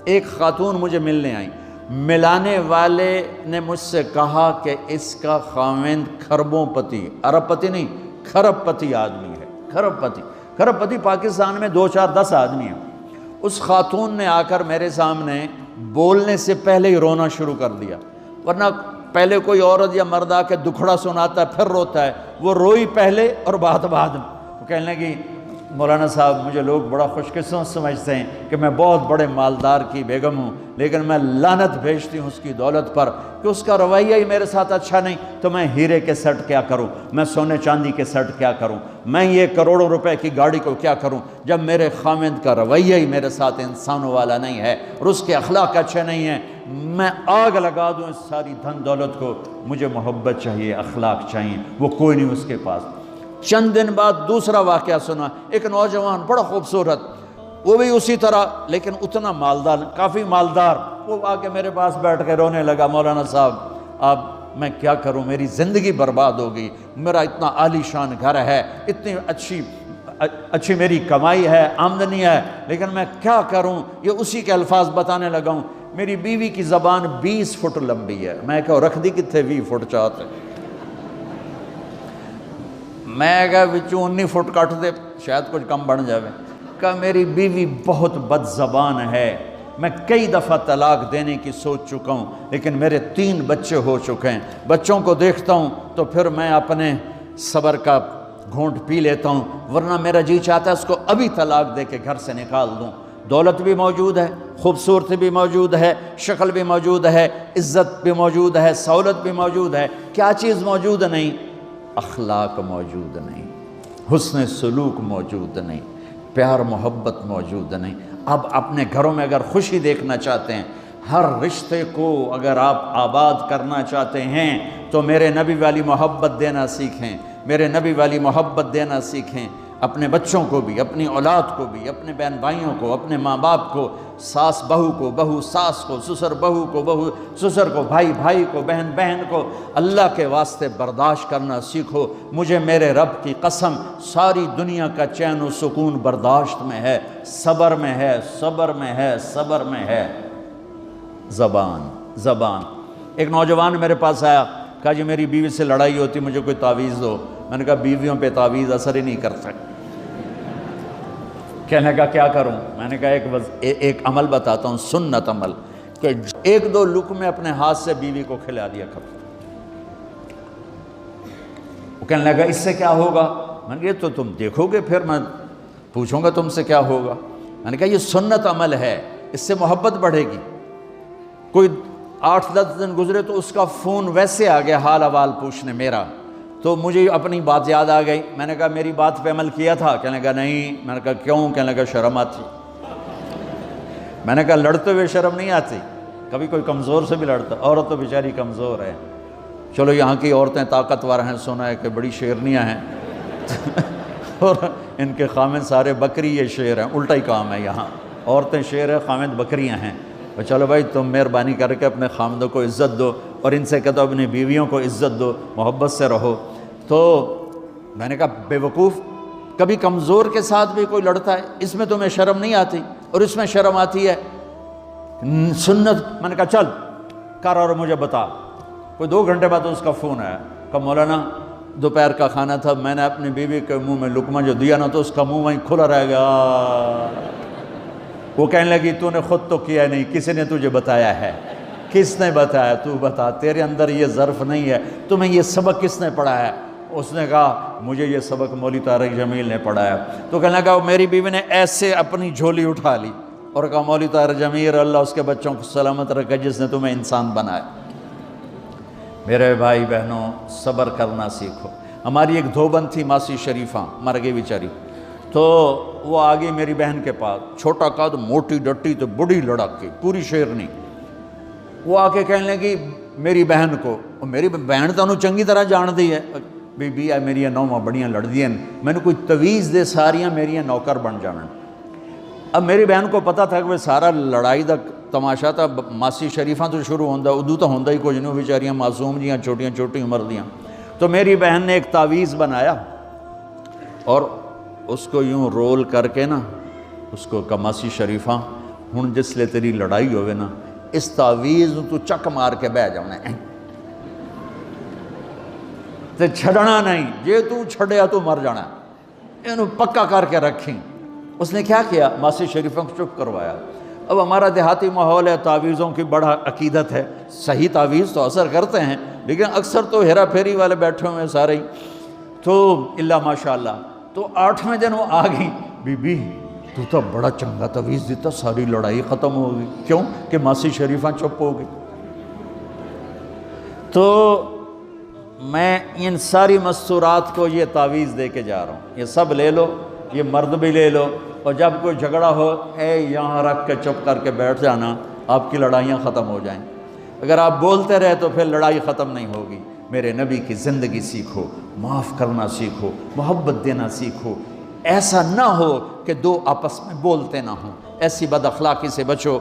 ایک خاتون مجھے ملنے آئیں، ملانے والے نے مجھ سے کہا کہ اس کا خاوند کھربوں پتی، ارب پتی نہیں، کھرب پتی آدمی ہے، کھرب پتی پاکستان میں 2 4 10 آدمی ہیں۔ اس خاتون نے آ کر میرے سامنے بولنے سے پہلے ہی رونا شروع کر دیا، ورنہ پہلے کوئی عورت یا مرد آ کے دکھڑا سناتا ہے پھر روتا ہے، وہ روئی پہلے اور بعد وہ کہنے لگی مولانا صاحب مجھے لوگ بڑا خوش قسمت سمجھتے ہیں کہ میں بہت بڑے مالدار کی بیگم ہوں، لیکن میں لعنت بھیجتی ہوں اس کی دولت پر کہ اس کا رویہ ہی میرے ساتھ اچھا نہیں، تو میں ہیرے کے سیٹ کیا کروں، میں سونے چاندی کے سیٹ کیا کروں، میں یہ کروڑوں روپے کی گاڑی کو کیا کروں، جب میرے خاوند کا رویہ ہی میرے ساتھ انسانوں والا نہیں ہے اور اس کے اخلاق اچھے نہیں ہیں، میں آگ لگا دوں اس ساری دھن دولت کو، مجھے محبت چاہیے، اخلاق چاہیے، وہ کوئی نہیں اس کے پاس۔ چند دن بعد دوسرا واقعہ سنا، ایک نوجوان بڑا خوبصورت، وہ بھی اسی طرح لیکن اتنا مالدار، کافی مالدار، وہ آ کے میرے پاس بیٹھ کے رونے لگا، مولانا صاحب اب میں کیا کروں، میری زندگی برباد ہو گئی، میرا اتنا عالی شان گھر ہے، اتنی اچھی میری کمائی ہے، آمدنی ہے، لیکن میں کیا کروں، یہ اسی کے الفاظ بتانے لگا ہوں، میری بیوی کی زبان 20 فٹ لمبی ہے، میں کہا رکھ دی کتنے 20 فٹ چاہتے، میں کہا وچوں 19 فٹ کٹ دے شاید کچھ کم بن جاوے، کہا میری بیوی بہت بد زبان ہے، میں کئی دفعہ طلاق دینے کی سوچ چکا ہوں، لیکن میرے 3 بچے ہو چکے ہیں، بچوں کو دیکھتا ہوں تو پھر میں اپنے صبر کا گھونٹ پی لیتا ہوں، ورنہ میرا جی چاہتا ہے اس کو ابھی طلاق دے کے گھر سے نکال دوں، دولت بھی موجود ہے، خوبصورتی بھی موجود ہے، شکل بھی موجود ہے، عزت بھی موجود ہے، سہولت بھی موجود ہے، کیا چیز موجود نہیں؟ اخلاق موجود نہیں، حسن سلوک موجود نہیں، پیار محبت موجود نہیں۔ اب اپنے گھروں میں اگر خوشی دیکھنا چاہتے ہیں، ہر رشتے کو اگر آپ آباد کرنا چاہتے ہیں تو میرے نبی والی محبت دینا سیکھیں، میرے نبی والی محبت دینا سیکھیں، اپنے بچوں کو بھی، اپنی اولاد کو بھی، اپنے بہن بھائیوں کو، اپنے ماں باپ کو، ساس بہو کو، بہو ساس کو، سسر بہو کو، بہو سسر کو، بھائی بھائی کو، بہن بہن کو، اللہ کے واسطے برداشت کرنا سیکھو۔ مجھے میرے رب کی قسم ساری دنیا کا چین و سکون برداشت میں ہے، صبر میں ہے، صبر میں ہے، صبر میں ہے۔ زبان ایک نوجوان میرے پاس آیا، کہا جی میری بیوی سے لڑائی ہوتی، مجھے کوئی تعویذ دو۔ میں نے کہا بیویوں پہ تعویذ اثر ہی نہیں کرتا۔ کہنے کا کیا کروں؟ میں نے کہا ایک عمل بتاتا ہوں، سنت عمل، کہ 1-2 لقمے اپنے ہاتھ سے بیوی کو کھلا دیا کرو۔ وہ کہنے لگا اس سے کیا ہوگا؟ میں نے کہا یہ تو تم دیکھو گے، پھر میں پوچھوں گا تم سے کیا ہوگا۔ میں نے کہا یہ سنت عمل ہے، اس سے محبت بڑھے گی۔ کوئی 8-10 دن گزرے تو اس کا فون ویسے آ گیا حال احوال پوچھنے میرا، تو مجھے اپنی بات یاد آ گئی۔ میں نے کہا میری بات پہ عمل کیا تھا؟ کہنے لگا نہیں۔ میں نے کہا کیوں؟ کہنے لگا شرم آتی۔ میں نے کہا لڑتے ہوئے شرم نہیں آتی؟ کبھی کوئی کمزور سے بھی لڑتا، عورت تو بیچاری کمزور ہے، چلو یہاں کی عورتیں طاقتور ہیں، سنا ہے کہ بڑی شیرنیاں ہیں اور ان کے خامد سارے بکری یہ شیر ہیں، الٹا ہی کام ہے، یہاں عورتیں شیر ہیں، خامد بکریاں ہیں۔ چلو بھائی تم مہربانی کر کے اپنے خامدوں کو عزت دو، اور ان سے کہتا اپنی بیویوں کو عزت دو، محبت سے رہو۔ تو میں نے کہا بے وقوف، کبھی کمزور کے ساتھ بھی کوئی لڑتا ہے، اس میں تمہیں شرم نہیں آتی؟ اور اس میں شرم آتی ہے سنت۔ میں نے کہا چل کر اور مجھے بتا۔ کوئی 2 گھنٹے بعد اس کا فون آیا، کہا مولانا دوپہر کا کھانا تھا، میں نے اپنی بیوی کے منہ میں لقمہ جو دیا نا تو اس کا منہ وہیں کھلا رہ گیا۔ وہ کہنے لگی تو نے خود تو کیا نہیں، کسی نے تجھے بتایا ہے؟ کس نے بتایا؟ تو بتا، تیرے اندر یہ ظرف نہیں ہے، تمہیں یہ سبق کس نے پڑھایا؟ اس نے کہا مجھے یہ سبق مولوی طارق جمیل نے پڑھایا۔ تو کہنے لگا میری بیوی نے ایسے اپنی جھولی اٹھا لی اور کہا مولوی طارق جمیل اللہ اس کے بچوں کو سلامت رکھے جس نے تمہیں انسان بنایا۔ میرے بھائی بہنوں صبر کرنا سیکھو۔ ہماری ایک دھوبند تھی ماسی شریفہ، مر گئی بیچاری، تو وہ آ گئی میری بہن کے پاس، چھوٹا قد، موٹی ڈٹی، تو بڑی لڑک کی، پوری شیرنی۔ وہ آ کے کہنے لگی میری بہن کو، میری بہن تو انہوں چنگی طرح جان دی ہے، بی بی میری نوواں بڑیاں لڑ دیا، میں نے کوئی تویز دے ساریاں میری نوکر بن جانا۔ اب میری بہن کو پتا تھا کہ وہ سارا لڑائی دا تماشا تھا، ماسی شریفہ تو شروع ہوندہ، ادو تو ہوندہ ہی کچھ نہیں، بیچاریاں معصوم جیاں چھوٹیاں چھوٹی عمر دیاں۔ تو میری بہن نے ایک تعویذ بنایا اور اس کو یوں رول کر کے نا، اس کو کماسی شریفہ ہن جس لے تیری لڑائی ہوئے نا اس تعویز تو چک مار کے بہ جانا ہے تے چھڑنا نہیں، جے تو چھڑیا تو مر جانا ہے، انہوں پکا کر کے رکھیں۔ اس نے کیا کیا؟ ماسی شریفوں کو چپ کروایا۔ اب ہمارا دیہاتی ماحول ہے، تعویذوں کی بڑا عقیدت ہے، صحیح تعویذ تو اثر کرتے ہیں لیکن اکثر تو ہیرا پھیری والے بیٹھے ہوئے ہیں سارے ہی، تو اللہ ماشاءاللہ۔ تو 8ویں دن وہ آ گئی، بی بی تو بڑا چنگا تعویذ دیتا، ساری لڑائی ختم ہو گئی۔ کیوں کہ ماسی شریفہ چپ ہو گئی۔ تو میں ان ساری مستورات کو یہ تعویذ دے کے جا رہا ہوں، یہ سب لے لو، یہ مرد بھی لے لو، اور جب کوئی جھگڑا ہو اے یہاں رکھ کے چپ کر کے بیٹھ جانا، آپ کی لڑائیاں ختم ہو جائیں۔ اگر آپ بولتے رہے تو پھر لڑائی ختم نہیں ہوگی۔ میرے نبی کی زندگی سیکھو، معاف کرنا سیکھو، محبت دینا سیکھو، ایسا نہ ہو کہ دو آپس میں بولتے نہ ہوں، ایسی بد اخلاقی سے بچو۔